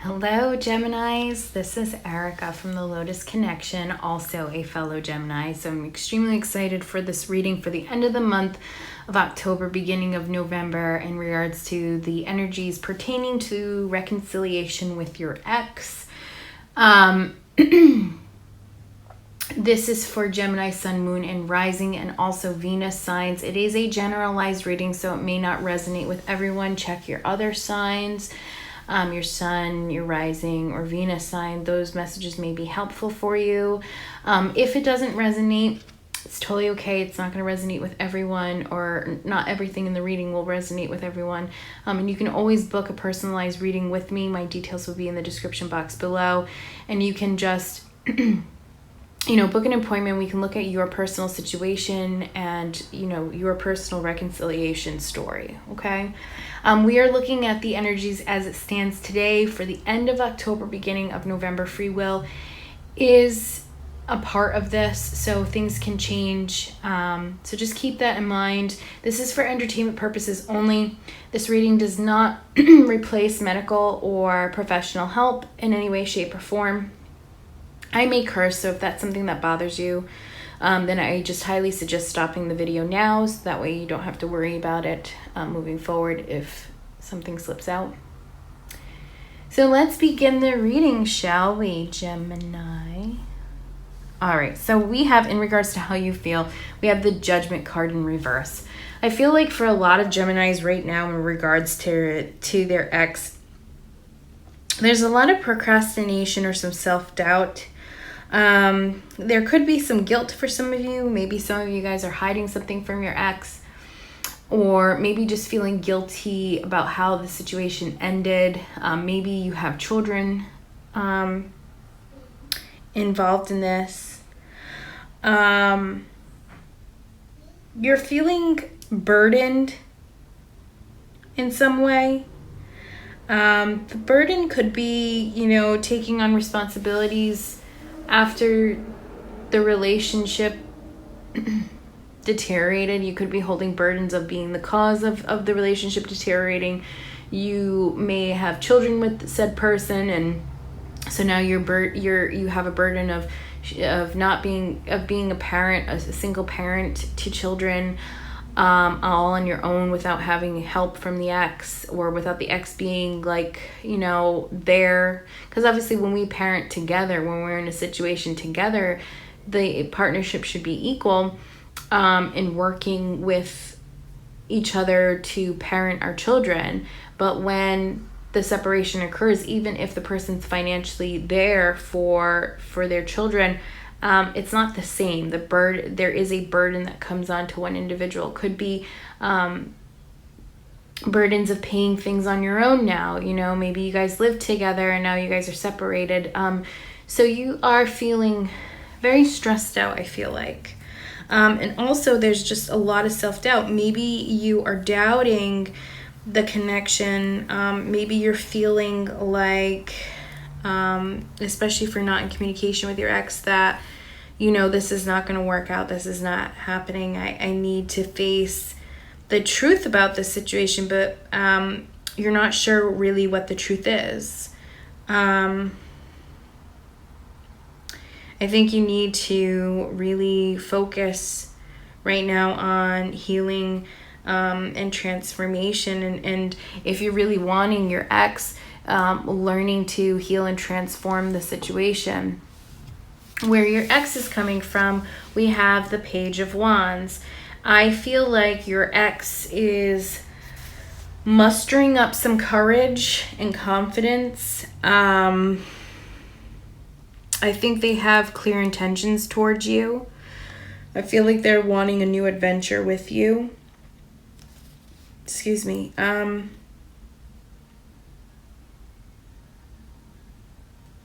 Hello, Geminis. This is Erica from the Lotus Connection, also a fellow Gemini. So I'm extremely excited for this reading for the end of the month of October, beginning of November, in regards to the energies pertaining to reconciliation with your ex. This is for Gemini, Sun, Moon, and Rising, and also Venus signs. It is a generalized reading, so it may not resonate with everyone. Check your other signs. Your Sun, your Rising, or Venus sign. Those messages may be helpful for you. If it doesn't resonate, it's totally okay. It's not going to resonate with everyone, or not everything in the reading will resonate with everyone. And you can always book a personalized reading with me. My details will be in the description box below. And you can just book an appointment. We can look at your personal situation and, your personal reconciliation story, okay? We are looking at the energies as it stands today for the end of October, beginning of November. Free will is a part of this, so things can change. So just keep that in mind. This is for entertainment purposes only. This reading does not replace medical or professional help in any way, shape, or form. I may curse, so if that's something that bothers you, then I just highly suggest stopping the video now, so that way you don't have to worry about it moving forward if something slips out. So let's begin the reading, shall we, Gemini? All right, so we have, in regards to how you feel, we have the Judgment card in reverse. I feel like for a lot of Geminis right now in regards to their ex, there's a lot of procrastination or some self-doubt. There could be some guilt for some of you. Maybe some of you guys are hiding something from your ex, or maybe just feeling guilty about how the situation ended. Maybe you have children involved in this. You're feeling burdened in some way. The burden could be, taking on responsibilities after the relationship deteriorated. You could be holding burdens of being the cause of the relationship deteriorating. You may have children with said person, and so now you have a burden of being a parent, a single parent to children, all on your own without having help from the ex, or without the ex being there. Because obviously when we parent together, when we're in a situation together, the partnership should be equal in working with each other to parent our children. But when the separation occurs, even if the person's financially there for their children, it's not the same. There is a burden that comes on to one individual. Could be burdens of paying things on your own now. Maybe you guys live together and now you guys are separated. So you are feeling very stressed out, I feel like. And also there's just a lot of self-doubt. Maybe you are doubting the connection. Maybe you're feeling like, especially if you're not in communication with your ex, that this is not going to work out, this is not happening, I need to face the truth about this situation, but you're not sure really what the truth is. I think you need to really focus right now on healing and transformation, and if you're really wanting your ex, learning to heal and transform the situation. Where your ex is coming from, we have the Page of Wands. I feel like your ex is mustering up some courage and confidence. I think they have clear intentions towards you. I feel like they're wanting a new adventure with you. Excuse me.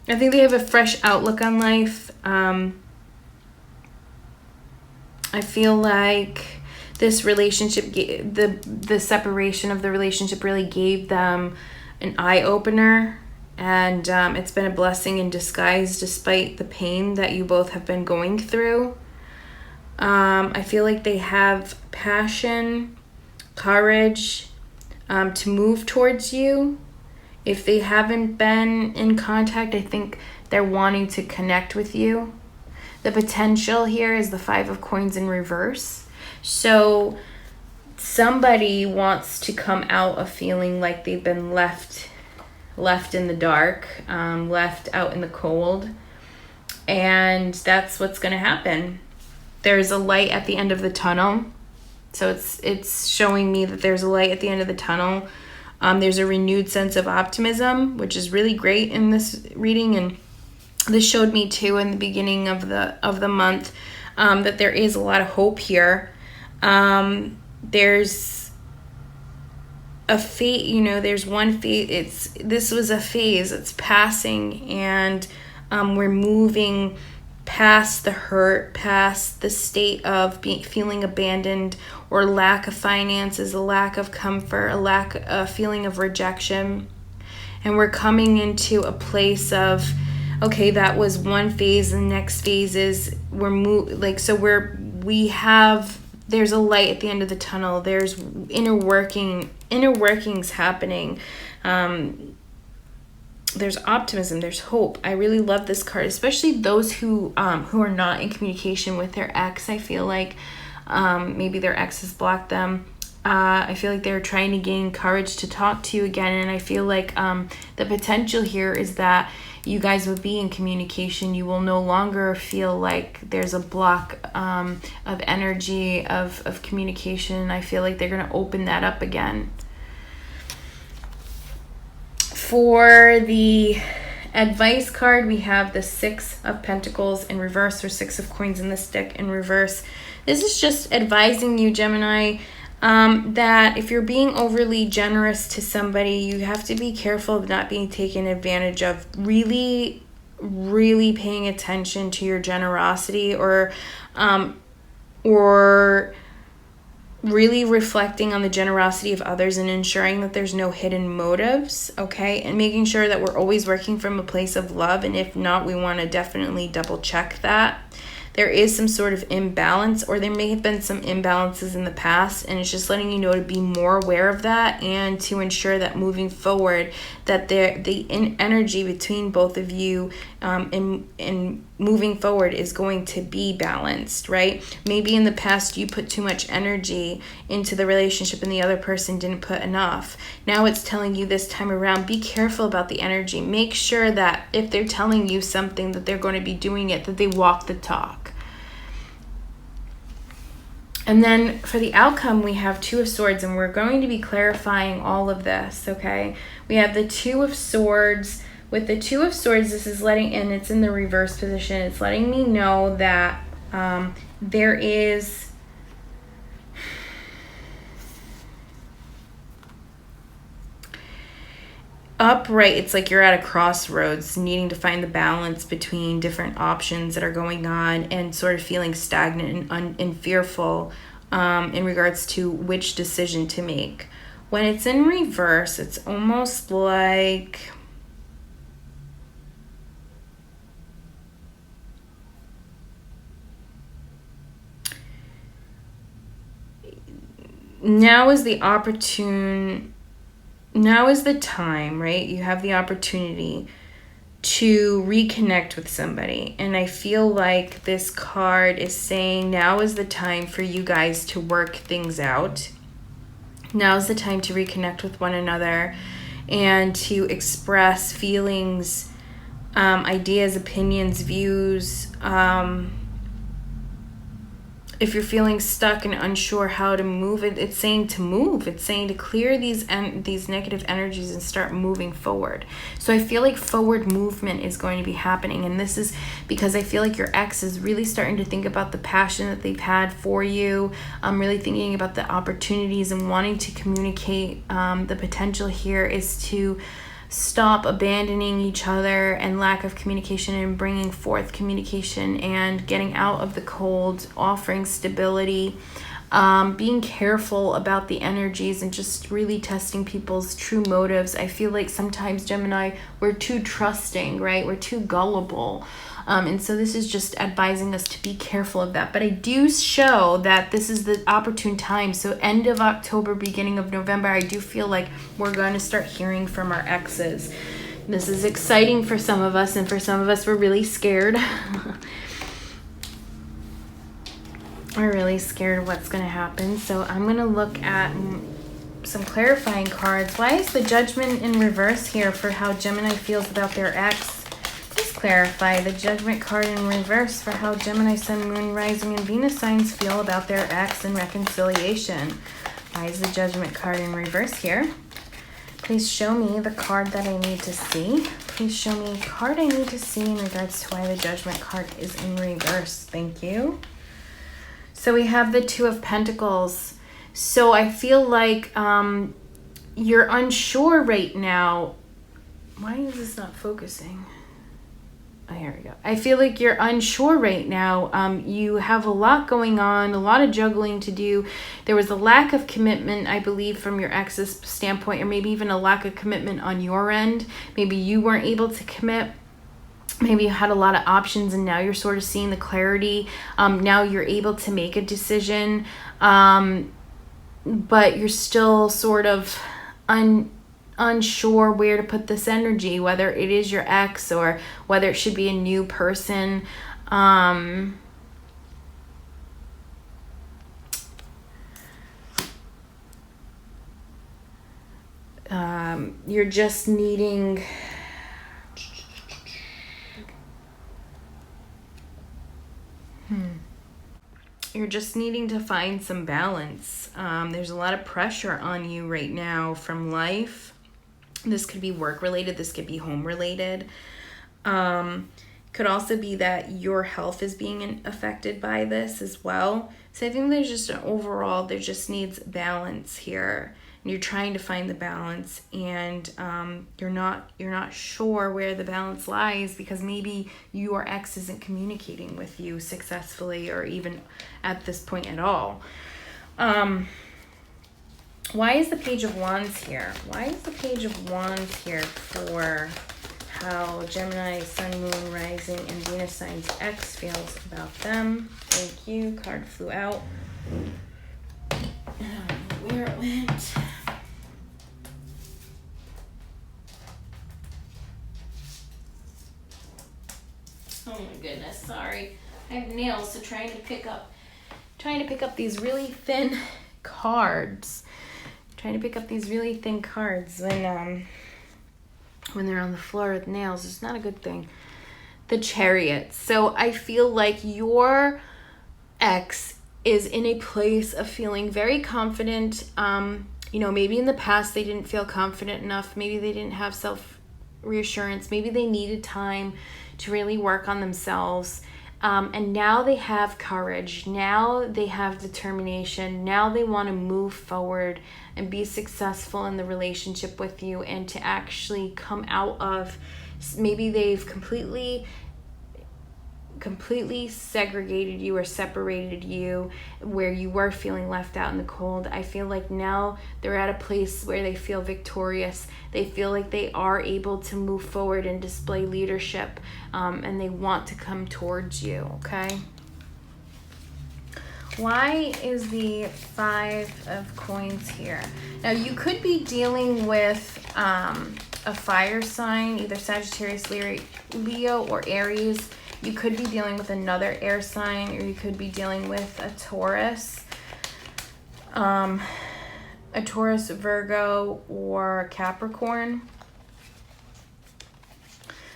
I think they have a fresh outlook on life. I feel like this relationship, the separation of the relationship really gave them an eye-opener, and it's been a blessing in disguise despite the pain that you both have been going through. I feel like they have passion, courage to move towards you If they haven't been in contact, I think they're wanting to connect with you. The potential here is the 5 of Coins in reverse. So somebody wants to come out of feeling like they've been left in the dark, left out in the cold. And that's what's going to happen. There's a light at the end of the tunnel. So it's showing me that there's a light at the end of the tunnel. There's a renewed sense of optimism, which is really great in this reading. And this showed me too in the beginning of the month that there is a lot of hope here. There's a phase, there's one phase. This was a phase. It's passing, and we're moving past the hurt, past the state of feeling abandoned or lack of finances, a lack of comfort, a feeling of rejection. And we're coming into a place of, okay, that was one phase, and the next phase is there's a light at the end of the tunnel. There's inner workings happening. There's optimism, there's hope. I really love this card, especially those who are not in communication with their ex. I feel like maybe their ex has blocked them. I feel like they're trying to gain courage to talk to you again, and I feel like the potential here is that you guys will be in communication. You will no longer feel like there's a block of energy, of communication. I feel like they're going to open that up again. For the advice card, we have the 6 of Pentacles in reverse, or 6 of Coins in this deck in reverse. This is just advising you, Gemini, that if you're being overly generous to somebody, you have to be careful of not being taken advantage of. Really, really paying attention to your generosity, or really reflecting on the generosity of others and ensuring that there's no hidden motives, okay? And making sure that we're always working from a place of love. And if not, we want to definitely double check that. There is some sort of imbalance, or there may have been some imbalances in the past, and it's just letting you know to be more aware of that, and to ensure that moving forward that the energy between both of you in moving forward is going to be balanced, right? Maybe in the past you put too much energy into the relationship and the other person didn't put enough. Now it's telling you this time around, be careful about the energy. Make sure that if they're telling you something that they're going to be doing it, that they walk the talk. And then for the outcome, we have 2 of Swords, and we're going to be clarifying all of this, okay? We have the 2 of Swords. With the 2 of Swords, this is and it's in the reverse position. It's letting me know that there is upright. It's like you're at a crossroads, needing to find the balance between different options that are going on, and sort of feeling stagnant and fearful in regards to which decision to make. When it's in reverse, it's almost like now is the time, right? You have the opportunity to reconnect with somebody. And I feel like this card is saying now is the time for you guys to work things out. Now is the time to reconnect with one another and to express feelings, ideas, opinions, views. If you're feeling stuck and unsure how to move, it's saying to move. It's saying to clear these negative energies and start moving forward. So I feel like forward movement is going to be happening. And this is because I feel like your ex is really starting to think about the passion that they've had for you. Really thinking about the opportunities and wanting to communicate. The potential here is to stop abandoning each other and lack of communication, and bringing forth communication and getting out of the cold, offering stability. being careful about the energies and just really testing people's true motives. I feel like sometimes, Gemini, we're too trusting, right? We're too gullible. And so this is just advising us to be careful of that. But I do show that this is the opportune time. So end of October, beginning of November, I do feel like we're going to start hearing from our exes. This is exciting for some of us, and for some of us, we're really scared. We're really scared of what's going to happen. So I'm going to look at some clarifying cards. Why is the Judgment in reverse here for how Gemini feels about their ex? Please clarify the Judgment card in reverse for how Gemini, Sun, Moon, Rising, and Venus signs feel about their ex and reconciliation. Why is the Judgment card in reverse here? Please show me the card that I need to see. Please show me a card I need to see in regards to why the Judgment card is in reverse. Thank you. So we have the Two of Pentacles. So I feel like you're unsure right now. Why is this not focusing? Oh, here we go. I feel like you're unsure right now. You have a lot going on, a lot of juggling to do. There was a lack of commitment, I believe, from your ex's standpoint, or maybe even a lack of commitment on your end. Maybe you weren't able to commit. Maybe you had a lot of options, and now you're sort of seeing the clarity. Now you're able to make a decision, but you're still sort of unsure where to put this energy, whether it is your ex or whether it should be a new person. You're just needing... You're just needing to find some balance. There's a lot of pressure on you right now from life. This could be work related. This could be home related. Could also be that your health is being affected by this as well. So I think there's just an overall, there just needs balance here. And you're trying to find the balance, and you're not sure where the balance lies because maybe your ex isn't communicating with you successfully or even at this point at all. Why is the Page of Wands here? Why is the Page of Wands here for how Gemini, Sun, Moon, Rising, and Venus signs ex feels about them? Thank you. Card flew out. I don't know where it went. Oh my goodness, sorry. I have nails, so trying to pick up these really thin cards. Trying to pick up these really thin cards when they're on the floor with nails is not a good thing. The Chariot. So I feel like your ex is in a place of feeling very confident. Maybe in the past they didn't feel confident enough. Maybe they didn't have self-reassurance. Maybe they needed time to really work on themselves. And now they have courage. Now they have determination. Now they want to move forward and be successful in the relationship with you, and to actually come out of, maybe they've completely segregated you or separated you where you were feeling left out in the cold. I feel like now they're at a place where they feel victorious. They feel like they are able to move forward and display leadership, and they want to come towards you, okay? Why is the Five of Coins here? Now, you could be dealing with a fire sign, either Sagittarius, Leo, or Aries. You could be dealing with another air sign, or you could be dealing with a Taurus, Virgo, or Capricorn.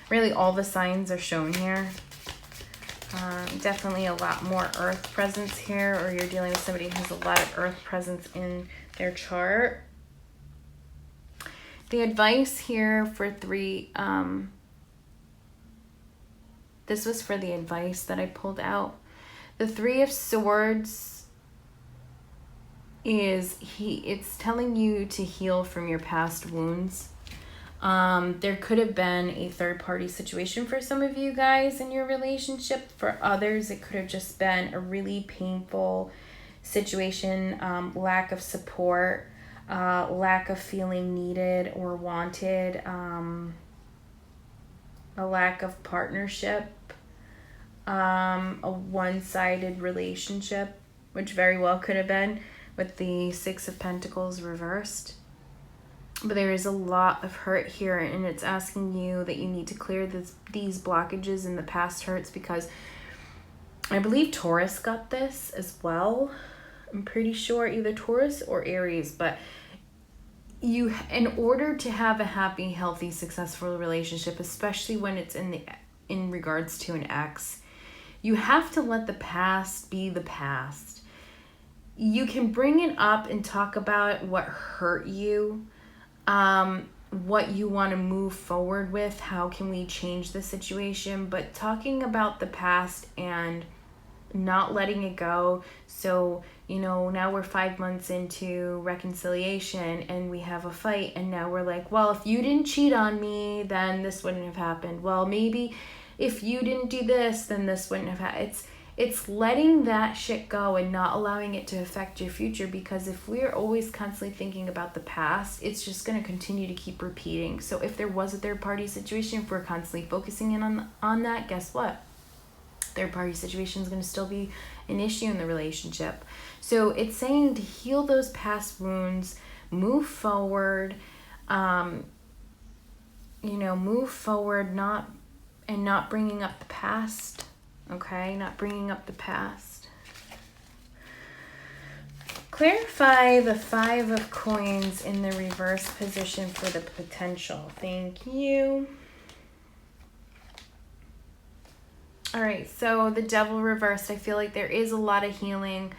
Really, all the signs are shown here. Definitely a lot more earth presence here, or you're dealing with somebody who has a lot of earth presence in their chart. The advice here for three, this was for the advice that I pulled out. The Three of Swords it's telling you to heal from your past wounds. There could have been a third-party situation for some of you guys in your relationship. For others, it could have just been a really painful situation, lack of support, lack of feeling needed or wanted, a lack of partnership, a one-sided relationship, which very well could have been with the Six of Pentacles reversed. But there is a lot of hurt here, and it's asking you that you need to clear these blockages in the past hurts, because I believe Taurus got this as well. I'm pretty sure either Taurus or Aries, but you, in order to have a happy, healthy, successful relationship, especially when it's in regards to an ex, you have to let the past be the past. You can bring it up and talk about what hurt you, what you want to move forward with, how can we change the situation, but talking about the past and not letting it go. So, now we're 5 months into reconciliation and we have a fight, and now we're like, well, if you didn't cheat on me, then this wouldn't have happened. Well, maybe if you didn't do this, then this wouldn't have happened. It's letting that shit go and not allowing it to affect your future, because if we're always constantly thinking about the past, it's just going to continue to keep repeating. So if there was a third party situation, if we're constantly focusing in on that, guess what? Third party situation is going to still be an issue in the relationship. So it's saying to heal those past wounds, move forward, move forward, not bringing up the past. Okay, not bringing up the past. Clarify the Five of Coins in the reverse position for the potential. Thank you. All right, so the Devil reversed. I feel like there is a lot of healing,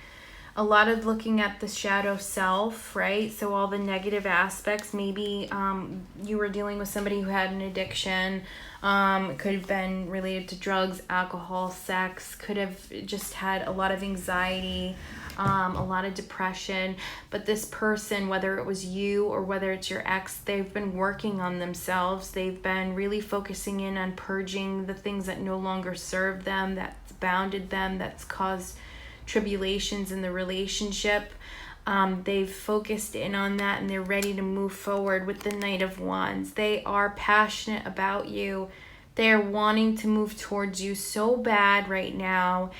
a lot of looking at the shadow self, right? So all the negative aspects. Maybe you were dealing with somebody who had an addiction. It could have been related to drugs, alcohol, sex. Could have just had a lot of anxiety, a lot of depression. But this person, whether it was you or whether it's your ex, they've been working on themselves. They've been really focusing in on purging the things that no longer serve them, that's bounded them, that's caused tribulations in the relationship. They've focused in on that, and they're ready to move forward with the Knight of Wands. They are passionate about you. They're wanting to move towards you so bad right now.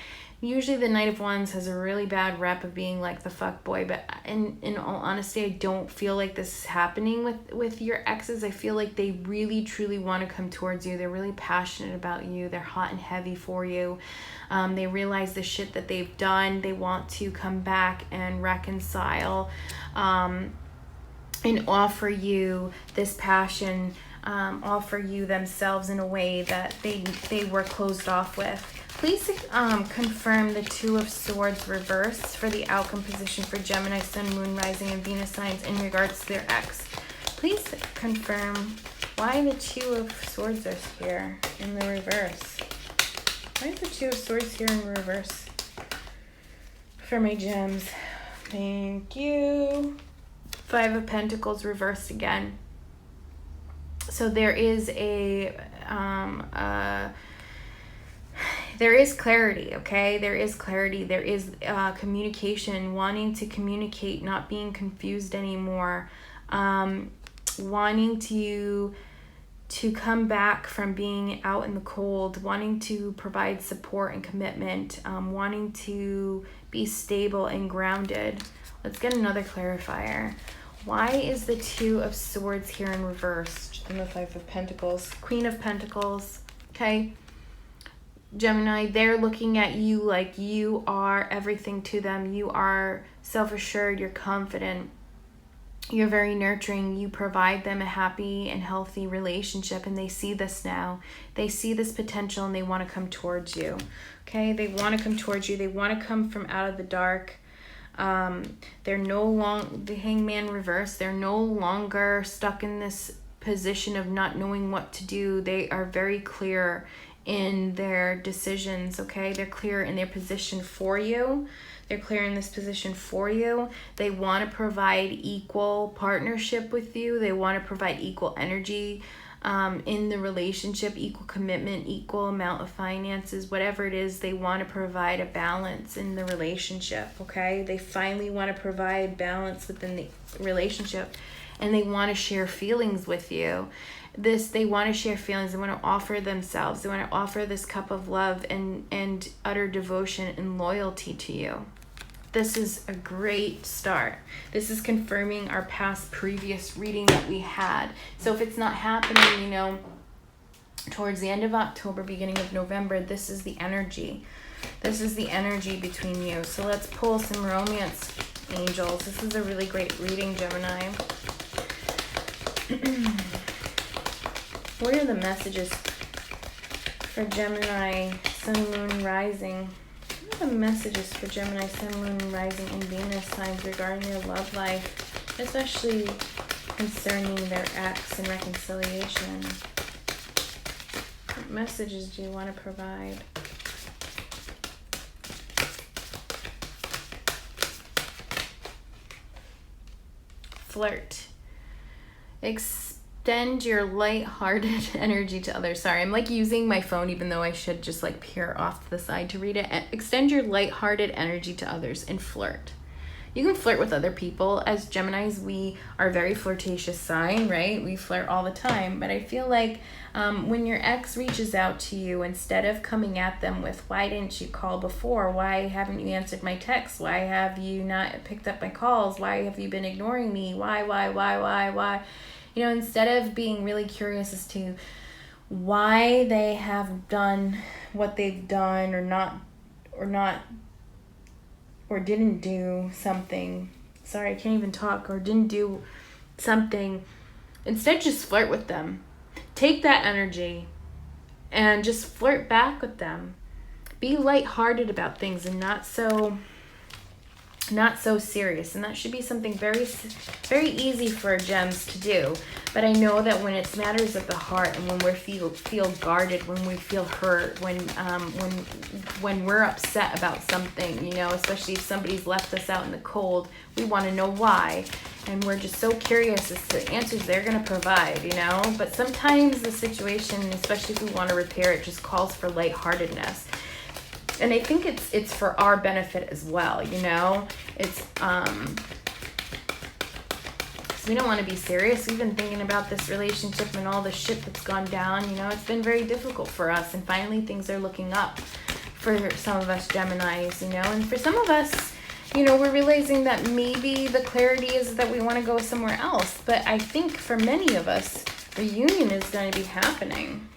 Usually the Knight of Wands has a really bad rep of being like the fuck boy, but in all honesty, I don't feel like this is happening with your exes. I feel like they really truly want to come towards you. They're really passionate about you. They're hot and heavy for you. They realize the shit that they've done. They want to come back and reconcile, and offer you this passion, offer you themselves in a way that they were closed off with. Please confirm the Two of Swords reversed for the outcome position for Gemini, Sun, Moon, Rising, and Venus signs in regards to their ex. Please confirm why the Two of Swords are here in the reverse. Why is the Two of Swords here in reverse for my gems? Thank you. Five of Pentacles reversed again. So there is there is clarity, okay? There is clarity. There is communication, wanting to communicate, not being confused anymore, wanting to come back from being out in the cold, wanting to provide support and commitment, wanting to be stable and grounded. Let's get another clarifier. Why is the Two of Swords here in reversed in the Five of Pentacles? Queen of Pentacles, okay? Gemini, they're looking at you like you are everything to them. You are self-assured, you're confident, you're very nurturing, you provide them a happy and healthy relationship, and they see this now. They see this potential and they want to come towards you, okay? They want to come towards you. They want to come from out of the dark. They're no longer, the Hangman reverse, they're no longer stuck in this position of not knowing what to do. They are very clear in their decisions, okay? They're clear in their position for you. They're clear in this position for you. They want to provide equal partnership with you. They want to provide equal energy. in the relationship, equal commitment, equal amount of finances, whatever it is, they want to provide a balance in the relationship, okay? They finally want to provide balance within the relationship, and they want to share feelings with you. They want to share feelings. They want to offer themselves. They want to offer this cup of love and utter devotion and loyalty to you. This is a great start. This is confirming our previous reading that we had. So if it's not happening, towards the end of October, beginning of November, this is the energy. This is the energy between you. So let's pull some romance angels. This is a really great reading, Gemini. What are the messages for Gemini, Sun, Moon, Rising? What are the messages for Gemini, Sun, Moon, Rising, and Venus signs regarding their love life, especially concerning their ex and reconciliation? What messages do you want to provide? Flirt. Extend your light-hearted energy to others. Sorry, I'm using my phone even though I should just peer off to the side to read it. Extend your light-hearted energy to others and flirt. You can flirt with other people. As Geminis, we are a very flirtatious sign, right? We flirt all the time. But I feel like when your ex reaches out to you, instead of coming at them with, why didn't you call before? Why haven't you answered my texts? Why have you not picked up my calls? Why have you been ignoring me? Why? Instead of being really curious as to why they have done what they've done or didn't do something. Sorry, I can't even talk. Or didn't do something. Instead, just flirt with them. Take that energy and just flirt back with them. Be lighthearted about things and not so serious. And that should be something very, very easy for gems to do. But I know that when it's matters of the heart and when we feel guarded, when we feel hurt, when we're upset about something, especially if somebody's left us out in the cold, we want to know why. And we're just so curious as to the answers they're going to provide, But sometimes the situation, especially if we want to repair it, just calls for lightheartedness. And I think it's for our benefit as well, It's because we don't want to be serious. We've been thinking about this relationship and all the shit that's gone down. It's been very difficult for us. And finally, things are looking up for some of us Geminis, And for some of us, we're realizing that maybe the clarity is that we want to go somewhere else. But I think for many of us, reunion is going to be happening.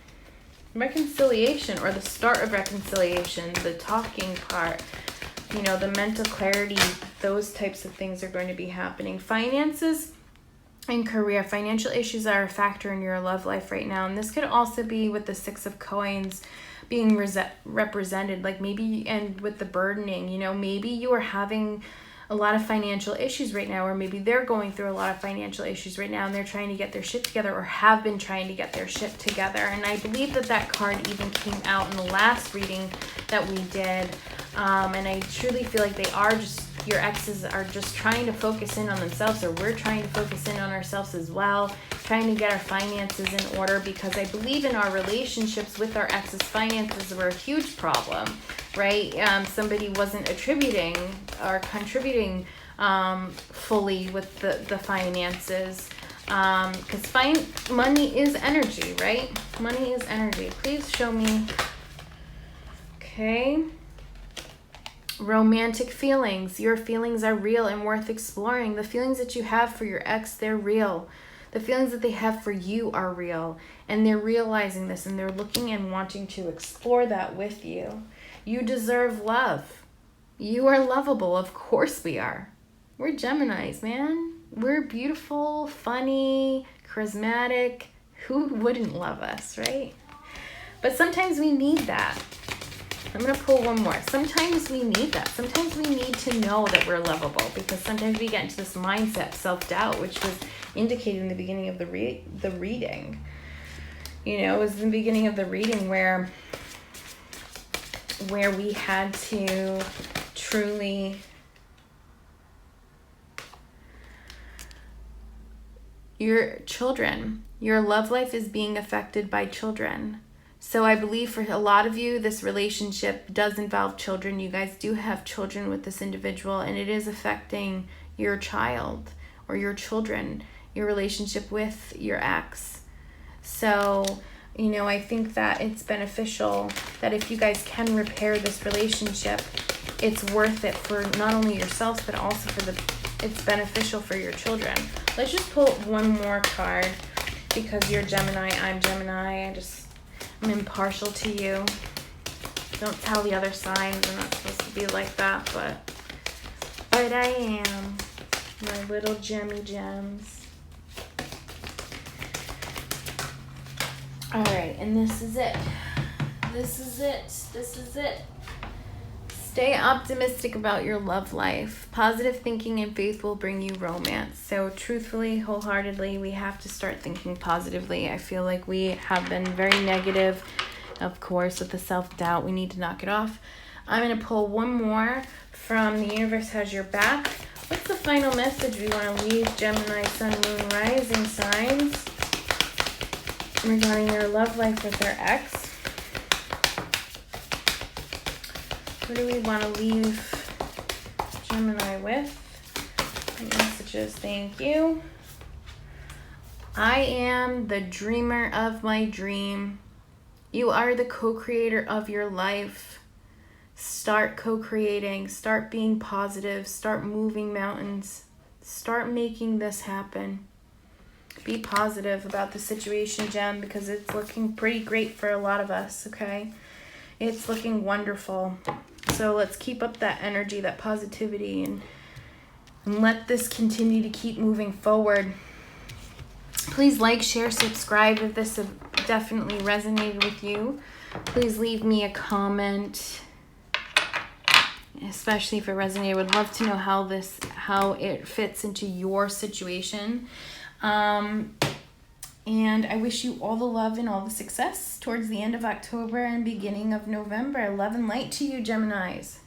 Reconciliation, or the start of reconciliation, the talking part, the mental clarity, those types of things are going to be happening. Finances and career, financial issues are a factor in your love life right now. And this could also be with the Six of Coins being represented, maybe, and with the burdening, maybe you are having a lot of financial issues right now, or maybe they're going through a lot of financial issues right now and they're trying to get their shit together, or have been trying to get their shit together. And I believe that card even came out in the last reading that we did. And I truly feel like your exes are just trying to focus in on themselves, or we're trying to focus in on ourselves as well, trying to get our finances in order, because I believe in our relationships with our exes, finances were a huge problem, right? Somebody wasn't attributing or contributing fully with the finances, because money is energy, right? Money is energy. Please show me. Okay. Romantic feelings. Your feelings are real and worth exploring. The feelings that you have for your ex, they're real. The feelings that they have for you are real. And they're realizing this, and they're looking and wanting to explore that with you. You deserve love. You are lovable. Of course we are. We're Geminis, man. We're beautiful, funny, charismatic. Who wouldn't love us, right? But sometimes we need that. I'm going to pull one more. Sometimes we need that. Sometimes we need to know that we're lovable, because sometimes we get into this mindset of self-doubt, which was indicated in the beginning of the reading. It was the beginning of the reading where we had to truly your children. Your love life is being affected by children. So I believe for a lot of you, this relationship does involve children. You guys do have children with this individual, and it is affecting your child or your children, your relationship with your ex. So, you know, I think that it's beneficial that if you guys can repair this relationship, it's worth it for not only yourselves, but also it's beneficial for your children. Let's just pull one more card because you're Gemini, I'm Gemini. I'm impartial to you. Don't tell the other signs, I'm not supposed to be like that, but I am. My little Gemmy gems. Alright, and this is it. This is it. Stay optimistic about your love life. Positive thinking and faith will bring you romance. So truthfully, wholeheartedly, we have to start thinking positively. I feel like we have been very negative, of course, with the self-doubt. We need to knock it off. I'm going to pull one more from The Universe Has Your Back. What's the final message we want to leave Gemini, Sun, Moon, Rising signs regarding their love life with their ex? What do we want to leave Gemini with? Messages, thank you. I am the dreamer of my dream. You are the co-creator of your life. Start co-creating. Start being positive. Start moving mountains. Start making this happen. Be positive about the situation, Gem, because it's looking pretty great for a lot of us, okay? It's looking wonderful. So let's keep up that energy, that positivity, and let this continue to keep moving forward. Please like, share, subscribe if this definitely resonated with you. Please leave me a comment, especially if it resonated. Would love to know how it fits into your situation. And I wish you all the love and all the success towards the end of October and beginning of November. Love and light to you, Geminis.